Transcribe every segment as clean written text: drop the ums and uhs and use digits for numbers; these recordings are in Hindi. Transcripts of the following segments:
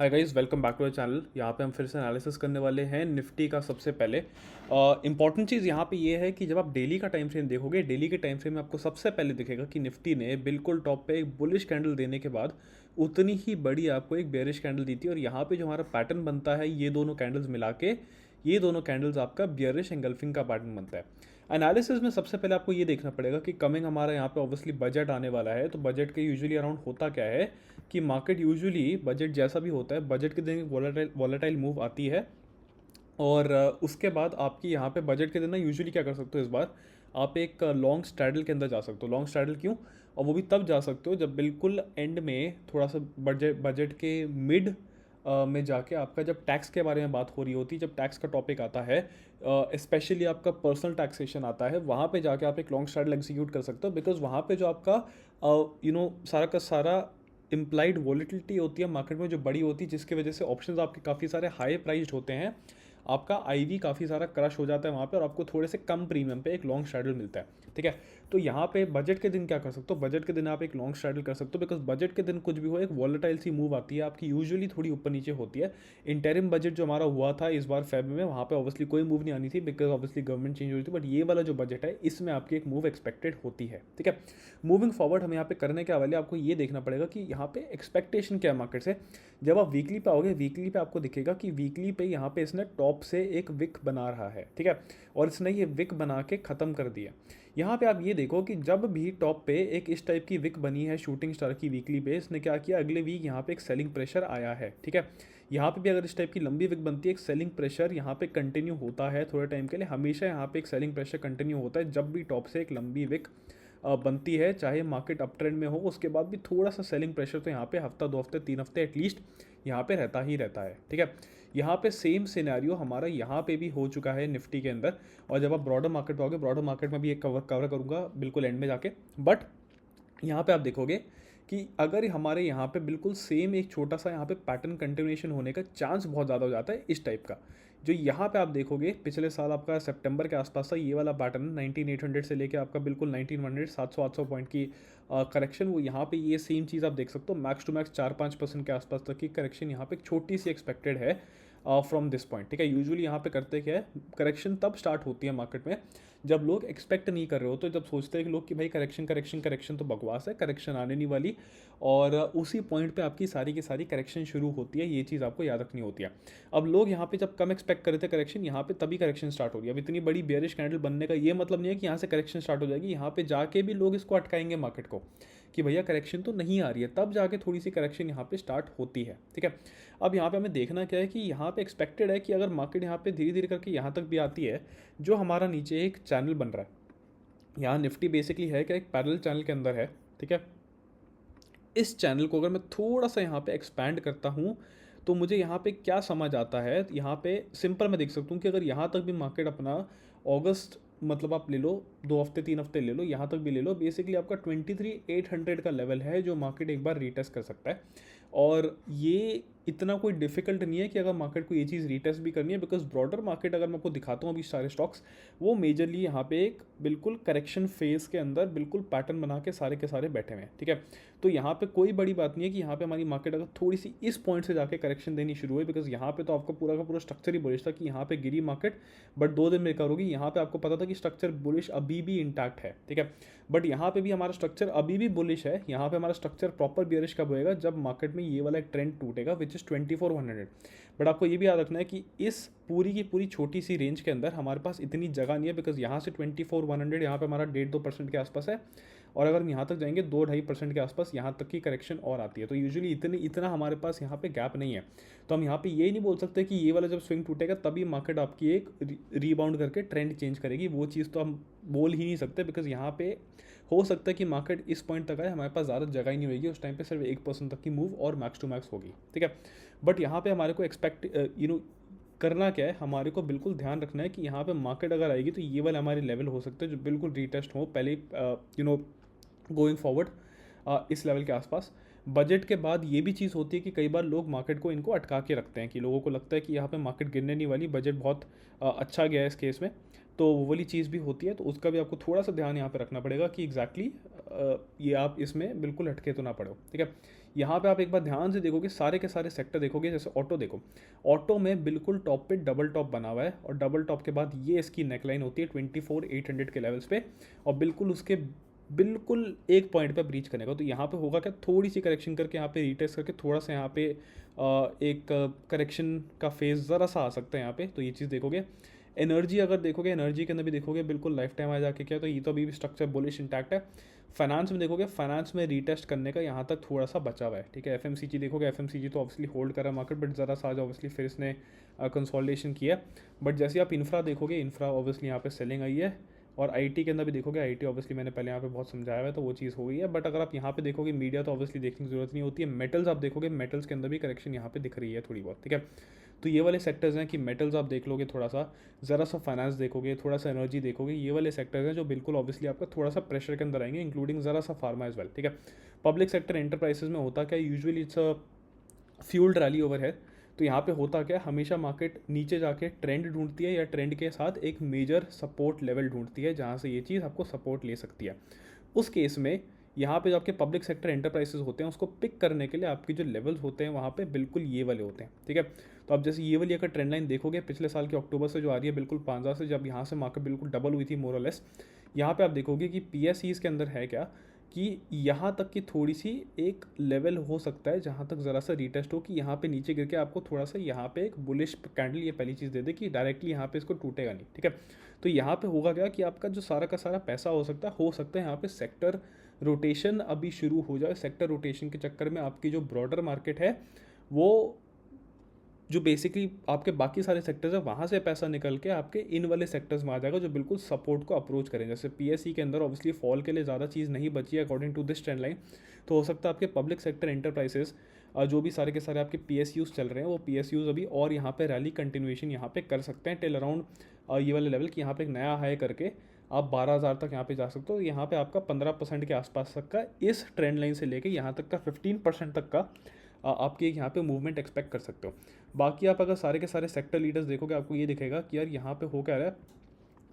Hi guys, welcome back to the channel. यहाँ पे हम फिर से एनालिसिस करने वाले हैं निफ्टी का। सबसे पहले इंपॉर्टेंट चीज़ यहाँ पे ये है कि जब आप डेली का टाइम फ्रेम देखोगे, डेली के टाइम फ्रेम में आपको सबसे पहले दिखेगा कि निफ्टी ने बिल्कुल टॉप पे एक बुलिश कैंडल देने के बाद उतनी ही बड़ी आपको एक बेरिश कैंडल दी थी। और यहाँ पे जो हमारा पैटर्न बनता है, ये दोनों कैंडल्स मिला के ये दोनों कैंडल्स आपका बियरिश एंगल्फिंग का पैटर्न बनता है। एनालिसिस में सबसे पहले आपको ये देखना पड़ेगा कि कमिंग हमारा यहाँ पे ऑब्वियसली बजट आने वाला है। तो बजट के यूजुअली अराउंड होता क्या है कि मार्केट यूजुअली बजट जैसा भी होता है, बजट के दिन एक वॉलेटाइल मूव आती है। और उसके बाद आपकी यहाँ पे बजट के दिन ना यूजुअली क्या कर सकते हो, इस बार आप एक लॉन्ग स्ट्रैडल के अंदर जा सकते हो। लॉन्ग स्ट्रैडल क्यों? और वो भी तब जा सकते हो जब बिल्कुल एंड में थोड़ा सा बजट बजट के मिड में जाके आपका जब टैक्स के बारे में बात हो रही होती है, जब टैक्स का टॉपिक आता है, स्पेशली आपका पर्सनल टैक्सेशन आता है, वहाँ पे जाके आप एक लॉन्ग स्ट्रैडल एग्जीक्यूट कर सकते हो। बिकॉज वहाँ पे जो आपका सारा का सारा इम्प्लाइड वॉलिटिलिटी होती है मार्केट में जो बड़ी होती है, जिसकी वजह से ऑप्शंस आपके काफ़ी सारे हाई प्राइस्ड होते हैं। आपका आईवी काफ़ी सारा क्रश हो जाता है वहाँ पे और आपको थोड़े से कम प्रीमियम पे एक लॉन्ग स्ट्रैडल मिलता है। ठीक है, तो यहाँ पे बजट के दिन क्या कर सकते हो? बजट के दिन आप एक लॉन्ग स्ट्रैडल कर सकते हो। बिकॉज बजट के दिन कुछ भी हो, एक वॉलेटाइल सी मूव आती है आपकी, यूजुअली थोड़ी ऊपर नीचे होती है। इंटरिम बजट जो हमारा हुआ था इस बार फेब में, वहाँ पे ऑब्वियसली कोई मूव नहीं आनी थी बिकॉज ऑब्वियसली गवर्नमेंट चेंज हुई थी। बट ये वाला जो बजट है, इसमें आपकी एक मूव एक्सपेक्टेड होती है। ठीक है, मूविंग फॉरवर्ड हम यहाँ पे करने के वाले आपको ये देखना पड़ेगा कि यहाँ पे एक्सपेक्टेशन क्या है मार्केट से। जब आप वीकली पे आओगे, वीकली पे आपको दिखेगा कि वीकली पे यहाँ पे इसने टॉप से एक विक बना रहा है। ठीक है, और इसने ये विक बना के ख़त्म कर दिया। यहाँ पे आप ये देखो कि जब भी टॉप पे एक इस टाइप की विक बनी है शूटिंग स्टार की वीकली पे, इसने क्या किया, अगले वीक यहाँ पे एक सेलिंग प्रेशर आया है। ठीक है, यहाँ पे भी अगर इस टाइप की लंबी विक बनती है, एक सेलिंग प्रेशर यहाँ पे कंटिन्यू होता है थोड़े टाइम के लिए। हमेशा यहाँ पे एक सेलिंग प्रेशर कंटिन्यू होता है जब भी टॉप से एक लंबी विक बनती है, चाहे मार्केट अप ट्रेंड में हो। उसके बाद भी थोड़ा सा सेलिंग प्रेशर तो यहाँ पे हफ्ता 2 हफ्ते 3 हफ्ते एटलीस्ट यहाँ पे रहता ही रहता है। ठीक है, यहाँ पे सेम सिनेरियो हमारा यहाँ पे भी हो चुका है निफ्टी के अंदर। और जब आप ब्रॉडर मार्केट पे आओगे, ब्रॉडर मार्केट में भी एक कवर करूँगा बिल्कुल एंड में जाके। बट यहाँ पे आप देखोगे कि अगर हमारे यहाँ पे बिल्कुल सेम एक छोटा सा यहाँ पे पैटर्न कंटिन्यूएशन होने का चांस बहुत ज़्यादा हो जाता है इस टाइप का। जो यहाँ पे आप देखोगे पिछले साल आपका सितंबर के आसपास था ये वाला पैटर्न, 19800 से लेके आपका बिल्कुल 1900 700 पॉइंट की करेक्शन, वो यहाँ पे ये सेम चीज़ आप देख सकते हो। मैक्स टू मैक्स 4-5% के आसपास तक की करेक्शन यहाँ पे एक छोटी सी एक्सपेक्टेड है फ्रॉम दिस पॉइंट। ठीक है, यूजुअली यहाँ पे करते क्या है, करेक्शन तब स्टार्ट होती है मार्केट में जब लोग एक्सपेक्ट नहीं कर रहे हो। तो जब सोचते हैं कि लोग कि भाई करेक्शन करेक्शन करेक्शन तो बकवास है, करेक्शन आने नहीं वाली, और उसी पॉइंट पे आपकी सारी की सारी करेक्शन शुरू होती है। ये चीज़ आपको याद रखनी होती है। अब लोग यहाँ पे जब कम एक्सपेक्ट कर रहे थे करेक्शन, यहाँ पे तभी करेक्शन स्टार्ट हो गई। अब इतनी बड़ी बेयरिश कैंडल बनने का ये मतलब नहीं है कि यहाँ से करेक्शन स्टार्ट हो जाएगी। यहाँ पे जाके भी लोग इसको अटकाएंगे मार्केट को कि भैया करेक्शन तो नहीं आ रही है, तब जाके थोड़ी सी करेक्शन यहाँ पे स्टार्ट होती है। ठीक है, अब यहाँ पे हमें देखना क्या है कि यहाँ पे एक्सपेक्टेड है कि अगर मार्केट यहाँ पे धीरे धीरे करके यहाँ तक भी आती है, जो हमारा नीचे एक चैनल बन रहा है, यहाँ निफ्टी बेसिकली है क्या, एक पैरेलल चैनल के अंदर है। ठीक है, इस चैनल को अगर मैं थोड़ा सा यहाँ पे एक्सपैंड करता हूँ तो मुझे यहाँ पे क्या समझ आता है, यहाँ पे सिंपल मैं देख सकता हूँ कि अगर यहाँ तक भी मार्केट अपना अगस्त, मतलब आप ले लो 2 हफ्ते 3 हफ्ते ले लो, यहाँ तक भी ले लो, बेसिकली आपका 23,800 का लेवल है जो मार्केट एक बार रीटेस्ट कर सकता है। और ये इतना कोई डिफिकल्ट नहीं है कि अगर मार्केट को ये चीज़ रीटेस्ट भी करनी है। बिकॉज ब्रॉडर मार्केट अगर मैं आपको दिखाता हूँ अभी सारे स्टॉक्स, वो मेजरली यहाँ पे एक बिल्कुल करेक्शन फेज के अंदर बिल्कुल पैटर्न बना के सारे बैठे हुए हैं। ठीक है, तो यहाँ पे कोई बड़ी बात नहीं है कि यहाँ पे हमारी मार्केट अगर थोड़ी सी इस पॉइंट से जाके करेक्शन देनी शुरू हुई। बिकॉज यहाँ पे तो आपका पूरा का पूरा स्ट्रक्चर ही बुलिश था कि यहाँ पे गिरी मार्केट, बट 2 दिन में रिकवर होगी। यहाँ पे आपको पता था कि स्ट्रक्चर बुलिश अभी भी इंटैक्ट है। ठीक है, बट यहाँ पे भी हमारा स्ट्रक्चर अभी भी बुलिश है। यहाँ पे हमारा स्ट्रक्चर प्रॉपर बियरिश कब होएगा, जब मार्केट में ये वाला एक ट्रेंड टूटेगा विच इज़ 24,100। बट आपको ये भी याद रखना है कि इस पूरी की पूरी छोटी सी रेंज के अंदर हमारे पास इतनी जगह नहीं है। बिकॉज यहाँ से 24,100 यहाँ पे हमारा 1.5-2% के आसपास है, और अगर हम यहाँ तक जाएंगे 2-2.5% के आसपास यहाँ तक की करेक्शन और आती है। तो यूजुअली इतना हमारे पास यहाँ पे गैप नहीं है। तो हम यहाँ पे ये नहीं बोल सकते कि ये वाला जब स्विंग टूटेगा तभी मार्केट आपकी एक रीबाउंड करके ट्रेंड चेंज करेगी। वो चीज़ तो हम बोल ही नहीं सकते। बिकॉज यहाँ पे हो सकता है कि मार्केट इस पॉइंट तक आए, हमारे पास ज़्यादा जगह ही नहीं होगी, उस टाइम पे सिर्फ 1% तक की मूव और मैक्स टू मैक्स होगी। ठीक है, बट यहाँ पे हमारे को एक्सपेक्ट करना क्या है, हमारे को बिल्कुल ध्यान रखना है कि यहाँ पे मार्केट अगर आएगी तो ये वाले हमारे लेवल हो सकते हैं जो बिल्कुल रीटेस्ट हो पहले गोइंग फॉरवर्ड इस लेवल के आसपास। बजट के बाद ये भी चीज़ होती है कि कई बार लोग मार्केट को इनको अटका के रखते हैं कि लोगों को लगता है कि यहाँ पे मार्केट गिरने नहीं वाली, बजट बहुत अच्छा गया है इस केस में। तो वो वाली चीज़ भी होती है, तो उसका भी आपको थोड़ा सा ध्यान यहाँ पे रखना पड़ेगा कि एग्जैक्टली ये आप इसमें बिल्कुल हटके तो ना पड़ो, ठीक है। यहाँ पे आप एक बार ध्यान से देखोगे, सारे के सारे सेक्टर देखोगे, जैसे ऑटो देखो, ऑटो में बिल्कुल टॉप पे डबल टॉप बना हुआ है, और डबल टॉप के बाद ये इसकी नेकलाइन होती है 24,800 के लेवल्स पे, और बिल्कुल उसके बिल्कुल एक पॉइंट पे ब्रीच करने का। तो यहाँ पे होगा क्या, थोड़ी सी करेक्शन करके यहाँ पे रीटेस्ट करके थोड़ा सा यहाँ पे एक करेक्शन का फेज ज़रा सा आ सकता है यहाँ पे, तो ये चीज़ देखोगे। एनर्जी अगर देखोगे, एनर्जी के अंदर भी देखोगे बिल्कुल लाइफ टाइम आ जाके क्या, तो ये तो अभी भी स्ट्रक्चर बुलिश इंटैक्ट है। फाइनेंस में देखोगे, फाइनेंस में रीटेस्ट करने का यहाँ तक थोड़ा सा बचा हुआ है, ठीक है। एफएमसीजी देखोगे, एफएमसीजी तो ऑब्वियसली होल्ड कर रहा है मार्केट, बट ज़रा सा आज ऑब्वियसली फिर इसने कंसोलिडेशन किया। बट जैसे आप इंफ्रा देखोगे, इंफ्रा ऑब्वियसली यहाँ पे सेलिंग आई है, और आईटी के अंदर भी देखोगे, आईटी ऑब्वियसली मैंने पहले यहाँ पे बहुत समझाया हुआ है, तो वो चीज़ हो गई है। बट अगर आप यहाँ पे देखोगे, मीडिया तो ऑब्वियसली देखने की जरूरत नहीं होती है। मेटल्स आप देखोगे, मेटल्स के अंदर भी करेक्शन यहाँ पे दिख रही है थोड़ी बहुत, ठीक है। तो ये वाले सेक्टर्स हैं कि मेटल्स आप देख लोगे थोड़ा सा, ज़रा सा फाइनेंस देखोगे, थोड़ा सा एनर्जी देखोगे, ये वाले सेक्टर्स हैं जो बिल्कुल ऑब्वियसली आपका थोड़ा सा प्रेशर के अंदर आएंगे, इंक्लूडिंग ज़रा सा फार्मा एज वेल, ठीक है। पब्लिक सेक्टर एंटरप्राइजेज में होता क्या, usually it's a fuelled rally over है। तो यहाँ पे होता क्या, हमेशा मार्केट नीचे जाके ट्रेंड ढूंढती है, या ट्रेंड के साथ एक मेजर सपोर्ट लेवल ढूंढती है, जहाँ से ये चीज़ आपको सपोर्ट ले सकती है। उस केस में यहाँ पे जो आपके पब्लिक सेक्टर एंटरप्राइजेस होते हैं, उसको पिक करने के लिए आपके जो लेवल्स होते हैं वहाँ पे बिल्कुल ये वाले होते हैं, ठीक है। तो आप जैसे ये वाली अगर ट्रेंड लाइन देखोगे, पिछले साल के अक्टूबर से जो आ रही है, बिल्कुल 5,000 से जब यहाँ से मार्केट बिल्कुल डबल हुई थी मोर और लेस, यहाँ पे आप देखोगे कि पीएसईज के अंदर है क्या, कि यहाँ तक की थोड़ी सी एक लेवल हो सकता है जहाँ तक ज़रा सा रीटेस्ट हो, कि यहाँ पे नीचे गिर के आपको थोड़ा सा यहाँ पे एक बुलिश कैंडल, ये पहली चीज़ दे दे कि डायरेक्टली यहाँ पे इसको टूटेगा नहीं, ठीक है। तो यहाँ पे होगा क्या कि आपका जो सारा का सारा पैसा हो सकता है यहाँ पे सेक्टर रोटेशन अभी शुरू हो जाए। सेक्टर रोटेशन के चक्कर में आपकी जो ब्रॉडर मार्केट है, वो जो बेसिकली आपके बाकी सारे सेक्टर्स है, वहाँ से पैसा निकल के आपके इन वाले सेक्टर्स में आ जाएगा, जो बिल्कुल सपोर्ट को अप्रोच करें। जैसे पीएसई के अंदर ऑब्वियसली फॉल के लिए ज़्यादा चीज़ नहीं बची है according to this trend line, तो हो सकता है आपके पब्लिक सेक्टर एंटरप्राइजेस जो भी सारे के सारे आपके पीएसयूज चल रहे हैं, वो पीएसयूज अभी और यहाँ पे रैली कंटिन्यूएशन यहाँ पे कर सकते हैं टिल अराउंड ये वाले लेवल, कि यहाँ पे एक नया हाई करके आप 12,000 तक यहाँ पे जा सकते हो। यहाँ पे आपका 15% के आसपास तक का इस ट्रेंड लाइन से लेके यहाँ तक का 15% तक का आपके यहाँ पे मूवमेंट एक्सपेक्ट कर सकते हो। बाकी आप अगर सारे के सारे सेक्टर लीडर्स देखोगे, आपको ये दिखेगा कि यार यहाँ पे हो क्या रहा है,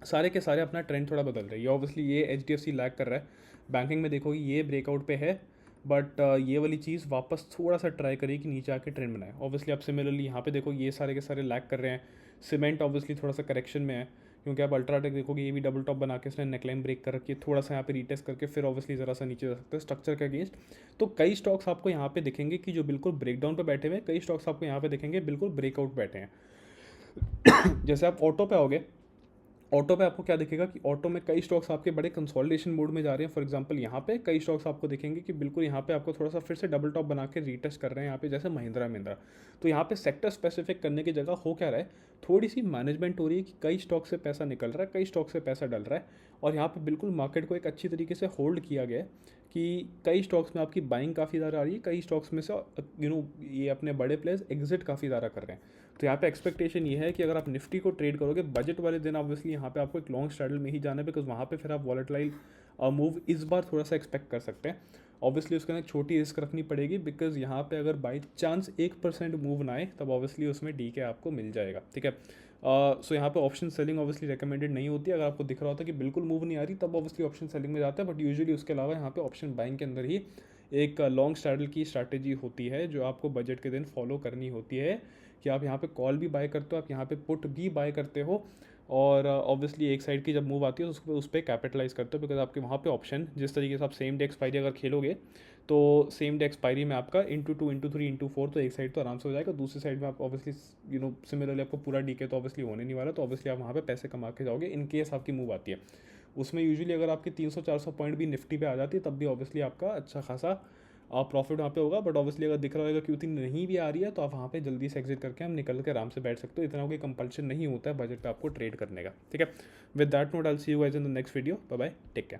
सारे के सारे अपना ट्रेंड थोड़ा बदल रहे हैं। ये ऑब्वियसली ये एचडीएफसी लैग कर रहा है, बैंकिंग में देखोगे ये ब्रेकआउट पे है, बट ये वाली चीज़ वापस थोड़ा सा ट्राई करिए कि नीचे आके ट्रेंड बनाए। ऑब्वियसली आप सिमिलरली यहाँ पे देखो, ये सारे के सारे लैग कर रहे हैं। सीमेंट ऑब्वियसली थोड़ा सा करेक्शन में है, क्योंकि आप अल्ट्राटेक देखोगे, ये भी डबल टॉप बना के इसने नेकलाइन ब्रेक कर रखी है, थोड़ा सा यहाँ पे रीटेस्ट करके फिर ऑब्वियसली ज़रा सा नीचे जा सकता है स्ट्रक्चर के अगेंस्ट। तो कई स्टॉक्स आपको यहाँ पे दिखेंगे कि जो बिल्कुल ब्रेकडाउन पे बैठे हुए हैं, कई स्टॉक्स आपको यहाँ पे दिखेंगे बिल्कुल ब्रेकआउट बैठे हैं। जैसे आप ऑटो पे आओगे, ऑटो पे आपको क्या दिखेगा कि ऑटो में कई स्टॉक्स आपके बड़े कंसोलिडेशन मोड में जा रहे हैं। फॉर एग्जांपल यहाँ पे कई स्टॉक्स आपको दिखेंगे कि बिल्कुल यहाँ पे आपको थोड़ा सा फिर से डबल टॉप बना के रीटेस्ट कर रहे हैं यहाँ पे, जैसे महिंद्रा। तो यहाँ पे सेक्टर स्पेसिफिक करने की जगह हो क्या रहा है, थोड़ी सी मैनेजमेंट हो रही है कि कई स्टॉक से पैसा निकल रहा है, कई स्टॉक से पैसा डल रहा है, और यहाँ पे बिल्कुल मार्केट को एक अच्छी तरीके से होल्ड किया गया है कि कई स्टॉक्स में आपकी बाइंग काफ़ी ज़्यादा आ रही है, कई स्टॉक्स में से ये अपने बड़े प्लेयर्स एग्जिट काफ़ी ज़्यादा कर रहे हैं। तो यहाँ पे एक्सपेक्टेशन ये है कि अगर आप निफ्टी को ट्रेड करोगे बजट वाले दिन, ऑब्वियसली यहाँ पे आपको एक लॉन्ग स्ट्रैडल में ही जाना है, बिकॉज वहाँ पे फिर आप वॉलेटाइल मूव इस बार थोड़ा सा एक्सपेक्ट कर सकते हैं। ऑब्वियसली उसके अंदर छोटी रिस्क रखनी पड़ेगी, बिकॉज यहाँ पे अगर बाई चांस 1% मूव ना आए, तब ऑब्वियसली उसमें डी के आपको मिल जाएगा, ठीक है। सो यहाँ पे ऑप्शन सेलिंग ऑब्वियसली रिकमेंडेड नहीं होती है। अगर आपको दिख रहा होता है कि बिल्कुल मूव नहीं आ रही, तब ऑब्वियसली ऑप्शन सेलिंग में जाता है, बट यूजुअली उसके अलावा यहाँ पे ऑप्शन बाइंग के अंदर ही एक लॉन्ग स्ट्रैडल की स्ट्रैटेजी होती है, जो आपको बजट के दिन फॉलो करनी होती है, कि आप यहाँ पे कॉल भी बाय करते हो, आप यहाँ पे पुट भी बाय करते हो, और ऑब्वियसली एक साइड की जब मूव आती है तो उस पर कैपिटलाइज करते हो, बिकॉज आपके वहाँ पे ऑप्शन जिस तरीके से आप सेम डे एक्सपायरी अगर खेलोगे, तो सेम डे एक्सपायरी में आपका ×2 ×3 ×4, तो एक साइड तो आराम से हो जाएगा, दूसरी साइड में आप ऑब्वियसली सिमिलरली आपको पूरा डीके तो ऑब्वियसली होने नहीं वाला, तो ऑब्वियसली आप वहाँ पे पैसे कमा के जाओगे इन केस आपकी मूव आती है। उसमें यूजुअली अगर आपकी 300-400 पॉइंट भी निफ्टी पे आ जाती है, तब भी ऑब्वियसली आपका अच्छा खासा प्रॉफिट वहाँ पे होगा। बट ऑब्वियसली अगर दिख रहा होगा कि उतनी नहीं भी आ रही है, तो आप वहाँ पे जल्दी से एग्जिट करके हम निकल के आराम से बैठ सकते हो। इतना कोई कंपल्शन नहीं होता है बजट पे आपको ट्रेड करने का, ठीक है। With that note I will see you guys in the next video. Bye bye, take care.